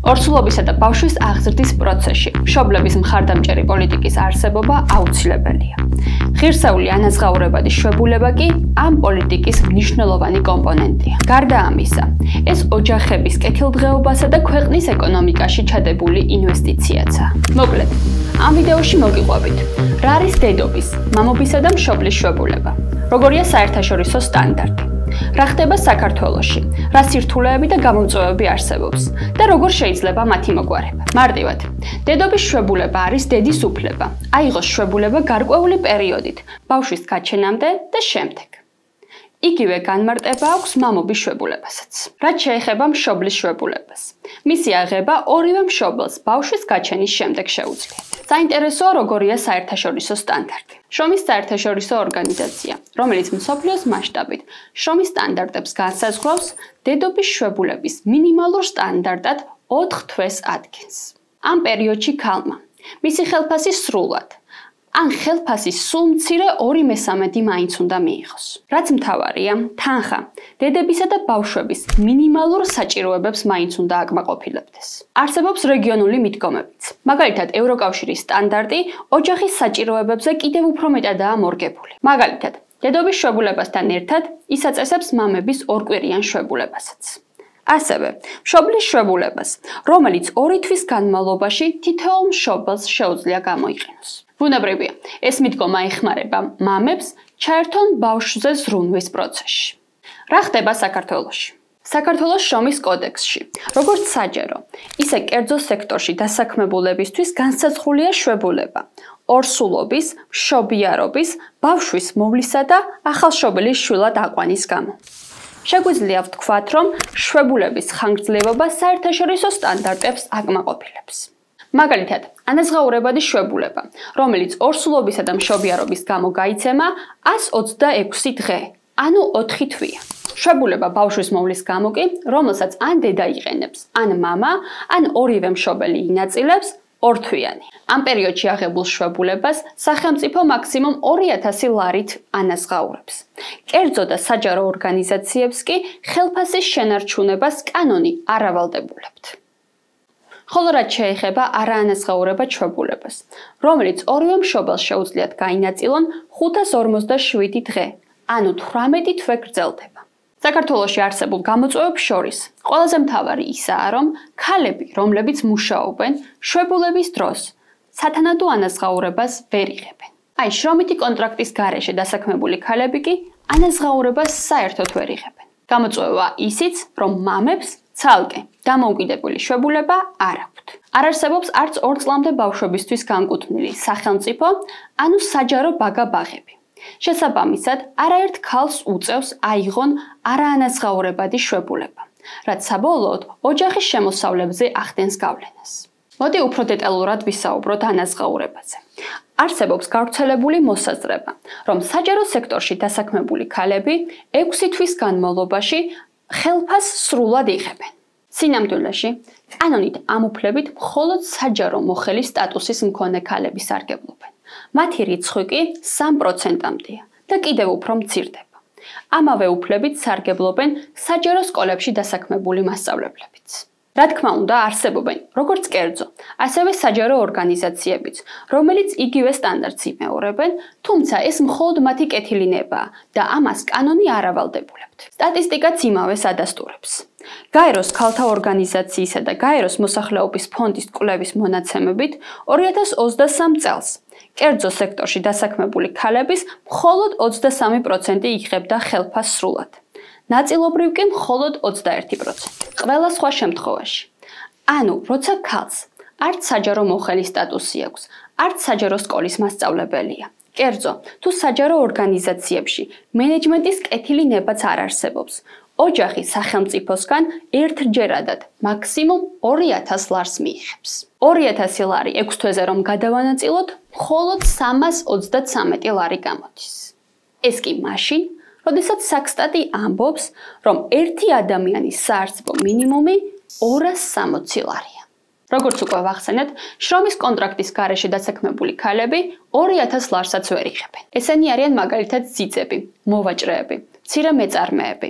ორსულობისა და ბავშვის აღზრდის პროცესში მშობლების მხარდამჭერი პოლიტიკის არსებობა აუცილებელია. ღირსეული ანაზღაურებადი შვებულება კი ამ პოლიტიკის მნიშვნელოვანი კომპონენტია. გარდა ამისა, ეს ოჯახების კეთილდღეობასა და ქვეყნის ეკონომიკაში ჩადებული ინვესტიციაცაა. მოკლედ, ამ ვიდეოში მოგიყვებით, რა არის დედობის, მამობისა და მშობლის შვებულება, როგორია საერთაშორისო სტანდარტი, რა ხდება საქართველოში, რა სირთულეები და გამომწვევები არსებობს და როგორ შეიძლება მათი მოგვარება. მარტივად, დედობის შვებულება არის დედის უფლება, აიღოს შვებულება გარკვეული პერიოდით, ბავშვის გაჩენამდე და შემდეგ. იგივე განმარტება აქვს მამობის შვებულებასაც. რაც შეეხება მშობლის შვებულებას, მისი აღება ორივე მშობელს ბავშვის გაჩენის შემდეგ შეუძლიათ. საინტერესოა, როგორია საერთაშორისო სტანდარტი. შრომის საერთაშორისო ორგანიზაცია, რომელიც მსოფლიოს მასშტაბით შრომის სტანდარტებს განსაზღვრავს, დედობის შვებულების მინიმალურ სტანდარტად 4 თვეს ადგენს. ამ პერიოდში ქალმა მისი ხელფასი სრულად ან ხელფასის სულ მცირე 2/3 მაინც უნდა მიიღოს. რაც მთავარია, თანხა დედებისა და ბავშვების მინიმალურ საჭიროებებს მაინც უნდა აკმაყოფილებდეს. არსებობს რეგიონული მიდგომებიც. მაგალითად, ევროკავშირის სტანდარტი ოჯახის საჭიროებებზე კიდევ უფრო მეტადაა მორგებული. მაგალითად, დედობის შვებულებასთან ერთად ის აწესებს მამების ორკვირიან შვებულებასაც. ასევე, მშობლის შვებულებას, რომელიც 2 თვის განმავლობაში თითოეულ მშობელს შეუძლია გამოიყენოს. ბუნებრივია, ეს მიდგომა ეხმარება მამებს ჩაერთონ ბავშვზე ზრუნვის პროცესში. რა ხდება საქართველოში? საქართველოს შრომის კოდექსში, როგორც საჯარო, ისე კერძო სექტორში დასაქმებულებისთვის განსაზღვრულია შვებულება ორსულობის, მშობიარობის, ბავშვის მოვლისა და ახალშობილის შვილად აყვანის გამო. შეგვიძლია ვთქვათ, რომ შვებულების ხანგრძლივობა საერთაშორისო სტანდარტებს აკმაყოფილებს. მაგალითად, ანაზღაურებადი შვებულება, რომელიც ორსულობისა და მშობიარობის გამო გაიცემა 126 დღე, ანუ 4 თვეა. შვებულება ბავშვის მოვლის გამო კი, რომელსაც ან დედა იყენებს, ან მამა, ან ორივე მშობელი ინაწილებს, 2 თვიანი. ამ პერიოდში აღებულ შვებულებას სახელმწიფო მაქსიმუმ 2000 ლარით ანაზღაურებს. კერძო და საჯარო ორგანიზაციებს კი ხელფასის შენარჩუნებას კანონი არ ავალდებულებთ. ხოლო რაც შეეხება არაანაზღაურებად შვებულებას, რომელიც ორივე მშობელს შეუძლიათ გაინაწილონ 547 დღე, ანუ 18 თვე გრძელდება. საქართველოში არსებულ გამოწვევებს შორის ყველაზე მთავარი ისაა, რომ ქალები, რომლებიც მუშაობენ, შვებულების დროს სათანადო ანაზღაურებას ვერ იღებენ. აი, შრომითი კონტრაქტის გარეშე დასაქმებული ქალები კი ანაზღაურებას საერთოდ ვერ იღებენ. გამოწვევა ისიც, რომ მამებს ცალკე დამოუკიდებელი შვებულება არ აქვთ. არ არსებობს არც 2 წლამდე ბავშვებისთვის განკუთვნილი სახელმწიფო, ანუ საჯარო ბაგა-ბაღები. შესაბამისად, არაერთ ქალს უწევს აიღონ არაანაზღაურებადი შვებულება, რაც საბოლოოდ ოჯახის შემოსავლებზე ახდენს გავლენას. მოდი უფრო დეტალურად ვისაუბროთ ანაზღაურებაზე. არსებობს გავრცელებული მოსაზრება, რომ საჯარო სექტორში დასაქმებული ქალები 6 თვის განმავლობაში ხელფასს სრულად იღებენ. სინამდვილეში, კანონით ამ უფლებით მხოლოდ საჯარო მოხელის სტატუსის მქონე ქალები სარგებლობენ. მათი რიცხვი კი 3%-მდეა და კიდევ უფრო მცირდება. ამავე უფლებით სარგებლობენ საჯარო სკოლებში დასაქმებული მასწავლებლებიც. რა თქმა უნდა, არსებობენ როგორც კერძო, ასევე საჯარო ორგანიზაციებიც, რომელიც იგივე სტანდარტს იმეორებენ, თუმცა ეს მხოლოდ მათი კეთილინებაა და ამას კანონი არ ავალდებულებთ. სტატისტიკაც იმავეს ადასტურებს. გაეროს ქალთა ორგანიზაციისა და გაეროს მოსახლეობის ფონდის კვლევის მონაცემებით 2023 წელს კერძო სექტორში დასაქმებული ქალების მხოლოდ 23% იღებდა ხელფასს სრულად. ნაწილობრივ კი მხოლოდ 21%. ყველა სხვა შემთხვევაში. ანუ, როცა ქალს არც საჯარო მოხელის სტატუსი აქვს, არც საჯარო სკოლის მასწავლებელია, კერძო თუ საჯარო ორგანიზაციებში მენეჯმენტის კეთილინებაც არ არსებობს, ოჯახი სახელმწიფოსგან ერთჯერადად მაქსიმუმ 2000 ლარს მიიღებს. 2000 ლარი 6 თვეზე რომ გადავანაწილოთ, მხოლოდ 323 ლარი გამოდის. ეს კი მაშინ, როდესაც საქსტატი ამბობს, რომ ერთი ადამიანის საარსებო მინიმუმი 260 ლარია. როგორც უკვე ვახსენეთ, შრომის კონტრაქტის გარეშე დასაქმებული ქალები 2000 ლარსაც ვერ იღებენ. ესენი არიან მაგალითად ძიძები, მოვაჭრეები, მცირე მეწარმეები,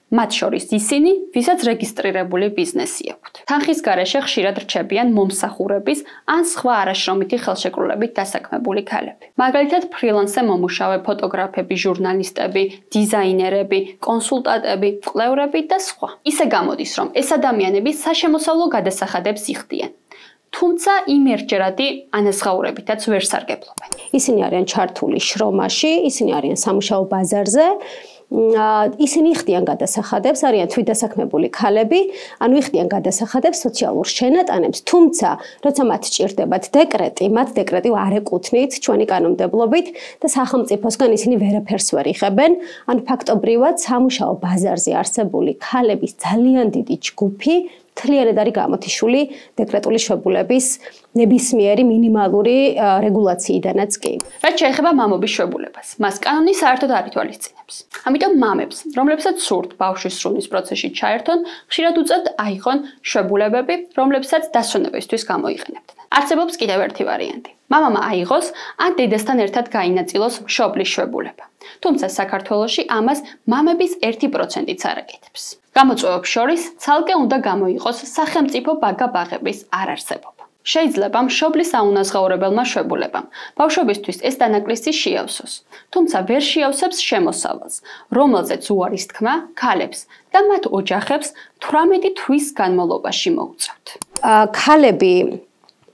მათ შორის ისინი, ვისაც რეგისტრირებული ბიზნესი აქვთ. თანხის გარეშე ხშირად რჩებიან მომსახურების ან სხვა არაშრომითი ხელშეკრულებით დასაქმებული ქალები. მაგალითად, ფრილანსზე მომუშავე ფოტოგრაფები, ჟურნალისტები, დიზაინერები, კონსულტანტები, მკვლევრები და სხვა. ისე გამოდის, რომ ეს ადამიანები საშემოსავლო გადასახადებს იხდიან. თუმცა იმ ერთჯერადი ანაზღაურებითაც ვერ სარგებლობენ. ისინი არიან ჩართული შრომაში, ისინი არიან სამუშაო ბაზარზე. ისინი იხდიან გადასახადებს, არიან თვითდასაქმებული ქალები, ანუ იხდიან გადასახადებს სოციალურ შენატანებს, თუმცა როცა მათ სჭირდებათ დეკრეტი, მათ დეკრეტი არ ეკუთვნით ჩვენი კანონმდებლობით და სახელმწიფოსგან ისინი ვერაფერს ვერ იღებენ, ანუ ფაქტობრივად სამუშაო ბაზარზე არსებული ქალების ძალიან დიდი ჯგუფი მთლიანად არის გამოთიშული დეკრეტული შვებულების ნებისმიერი მინიმალური რეგულაციიდანაც კი. რაც შეეხება მამობის შვებულებას, მას კანონი საერთოდ არ ითვალისწინებს. ამიტომ მამებს, რომლებსაც სურთ ბავშვის სრულის პროცესში ჩაერთონ, ხშირად უწევთ აიღონ შვებულებები, რომლებსაც დასვენებისთვის გამოიყენებდნენ. არსებობს კიდევ ერთი ვარიანტი. მამამა აიღოს ან დედასთან ერთად გაინაწილოს მშობლის შვებულება. თუმცა საქართველოში ამას მამების 1%-იც არ აკეთებს. გამოწვევებს შორის ცალკე უნდა გამოიყოს სახელმწიფო ბაგა-ბაღების არარსებობა. შეიძლება მშობლის აუნაზღაურებელმა შვებულებამ ბავშვებისთვის ეს დანაკლისი შეავსოს, თუმცა ვერ შეავსებს შემოსავალს, რომელზეც უარის თქმა ქალებს და მათ ოჯახებს 18 თვის განმავლობაში მოუწევთ. ქალები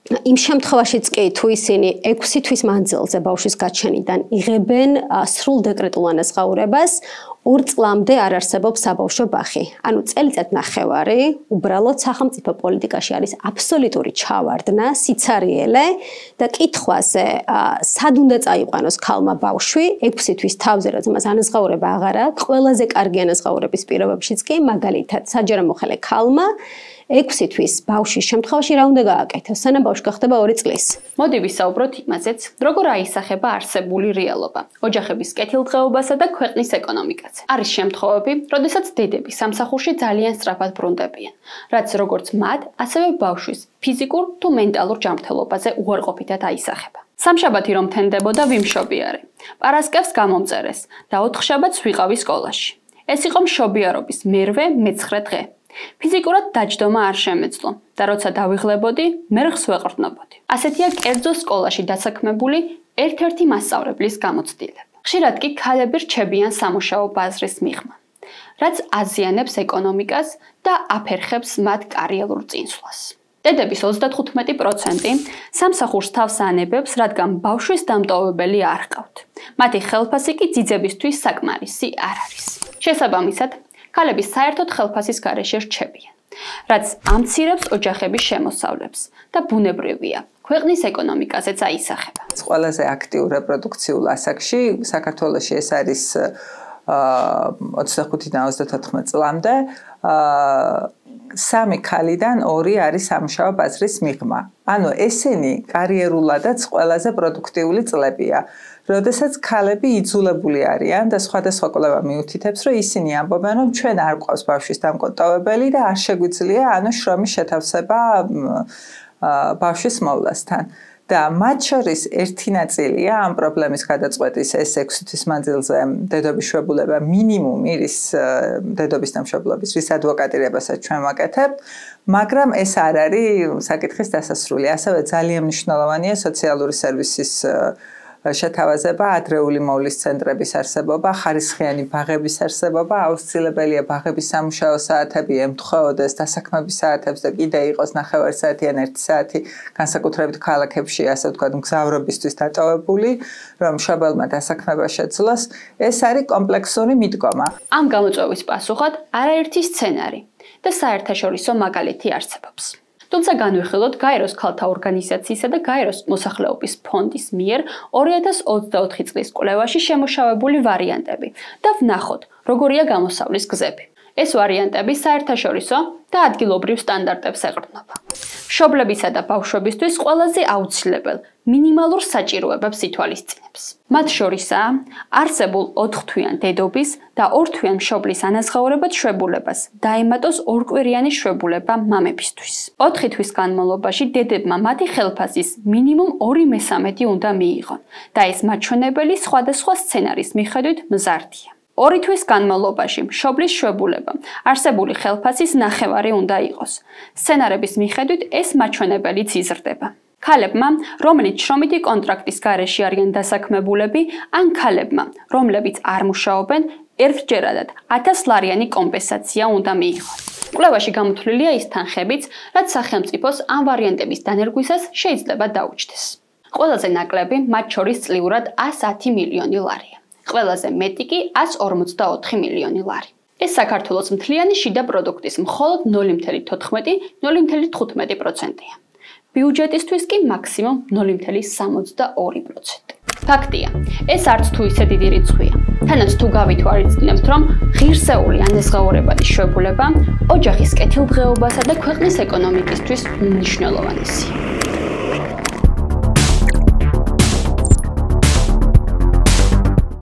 იმ შემთხვევაშიც კი თუ ისინი 6 თვის მანძილზე ბავშვის გაჩენიდან იღებენ სრულ დეკრეტულ ანაზღაურებას, 2 წლამდე არ არსებობს საბავშვო ბაღი. ანუ წელიწად ნახევარი უბრალოდ სახელმწიფო პოლიტიკაში არის აბსოლუტური ჩავარდნა, სიცარიელე და კითხვაზე სად უნდა წაიყვანოს ქალმა ბავშვი 6 თვის თავზე, როცა მას ანაზღაურება აღარ აქვს, ყველაზე კარგი ანაზღაურების პირობებშიც კი მაგალითად საჯარო მოხელე ქალმა 6 თვის ბავშვის შემთხვევაში რა უნდა გააკეთოს, სანამ ბავშვი გახდება 2 წლის. მოდი ვისაუბროთ იმაზეც, როგორ აისახება არსებული რეალობა, ოჯახების კეთილდღეობასა და ქვეყნის ეკონომიკაზე. არის შემთხვევები, როდესაც დედები სამსახურში ძალიან სწრაფად ბრუნდებიან, რაც როგორც მათ, ასევე ბავშვის ფიზიკურ თუ მენტალურ ჯანმრთელობაზე უარყოფითად აისახება. სამშაბათი რომ თენდებოდა ვიმშობიარე, პარასკევს გამომწერეს და 4 შაბათს ვიყავი სკოლაში. ეს იყო მშობიარობის მერვე მე-9 დღე. ფიზიკურად დაჯდომა არ შემეძლო და როცა დავიღლებოდი, მერხს ვეყრდნობოდი. ასეთია კერძო სკოლაში დასაქმებული ერთ-ერთი მასწავლებლის გამოცდილება. ხშირად კი ქალები რჩებიან სამუშაო ბაზრის მიღმა, რაც აზიანებს ეკონომიკას და აფერხებს მათ კარიერულ წინსვლას. დედების 35% სამსახურს თავს ანებებს, რადგან ბავშვის დამტოვებელი არ ჰყავთ. მათი ხელფასი კი ძიძებისთვის საკმარისი არ არის. შესაბამისად, ქალები საერთოდ ხელფასის გარეშე რჩებიან, რაც ამცირებს ოჯახების შემოსავლებს და ბუნებრივია, ქვეყნის ეკონომიკაზეც აისახება. ყველაზე აქტიურ რეპროდუქციულ ასაკში საქართველოში ეს არის 25-დან 34 წლამდე, 3 ქალიდან 2 არის სამუშაო ბაზრის მიღმა. ანუ ესენი კარიერულადაც ყველაზე პროდუქტიული წლებია. როდესაც ქალები იძულებული არიან და სხვადასხვა კვლევა მიუთითებს, რომ ისინი ამბობენ, რომ ჩვენ არ გვყავს ბავშვის დამკომტავებელი და არ შეგვიძლია ანუ შრომის შეთავსება ბავშვის მოვლასთან. და მათ შორის ერთი ნაწილია ამ პრობლემის გადაწყვეტის ეს 6 თვის მანძილზე დედობის შვებულება მინიმუმ ირის დედობის დამშობლობის, რის ადვოკატირებასაც ჩვენ ვაკეთებთ, მაგრამ ეს არ არის საკითხის დასასრული. ასევე ძალიან მნიშვნელოვანია სოციალური სერვისის შეთავაზება, ადრეული მოვლის ცენტრების არსებობა, ხარისხიანი ბაღების არსებობა, აუცილებელია ბაღების სამუშაო საათები ემთხვეოდეს დასაქმების საათებს და კიდე იყოს 9 საათი ან 1 საათი განსაკუთრებით ქალაქებში, ასე ვთქვათ, მგზავრობისთვის დატოვებული, რომ მშობელმა დასაქმება შეძლოს. ეს არის კომპლექსური მიდგომა. ამ გამოწვევის პასუხად არაერთი სცენარი და საერთაშორისო მაგალითი არსებობს. თუმცა განვიხილოთ გაეროს ქალთა ორგანიზაციისა და გაეროს მოსახლეობის ფონდის მიერ 2024 წლის კვლევაში შემუშავებული ვარიანტები და ვნახოთ, როგორია გამოსავლის გზები. ეს ვარიანტები საერთაშორისო და ადგილობრივ სტანდარტებს ეყრდნობა. მშობლებისა და ბავშვებისთვის ყველაზე აუცილებელ მინიმალურ საჭიროებებს ითვალისწინებს. მათ შორისაა არსებულ 4 თვიან დედობის და 2 თვიან მშობლის ანაზღაურებად შვებულებას დაემატოს 2 კვირიანი შვებულება მამებისთვის. 4 თვის განმავლობაში დედებმა მათი ხელფასის მინიმუმ 2/3 უნდა მიიღონ და ეს მაჩვენებელი სხვადასხვა სცენარის მიხედვით მზარდია. 2 თვის განმავლობაში მშობლის შვებულებამ არსებული ხელფასის ნახევარი უნდა იყოს. სცენარების მიხედვით ეს მაჩვენებელიც იზრდება. ქალებმა, რომლებიც შრომითი კონტრაქტის გარეშე არიან დასაქმებულები, ან ქალებმა, რომლებიც არ მუშაობენ, ერთჯერადად 1000 ლარიანი კომპენსაცია უნდა მიიღონ. კვლევაში გამოთვლილია ის თანხებიც, რაც სახელმწიფოს ამ ვარიანტების დანერგვისას შეიძლება დაუჯდეს. ყველაზე ნაკლები მათ შორის წლიურად 110 მილიონი ლარია. ყველაზე მეტი კი 144 მილიონი ლარი. ეს საქართველოს მთლიანი შიდა პროდუქტის მხოლოდ 0.14-0.15%-ია. ბიუჯეტისთვის კი მაქსიმუმ 0.62%. ფაქტია, ეს არც თუ ისე დიდი რიცხვია. თანაც თუ გავითვალისწინებთ, რომ ღირსეული ანაზღაურებადი შვებულება ოჯახის კეთილდღეობასა და ქვეყნის ეკონომიკისთვის უმნიშვნელოვანესია.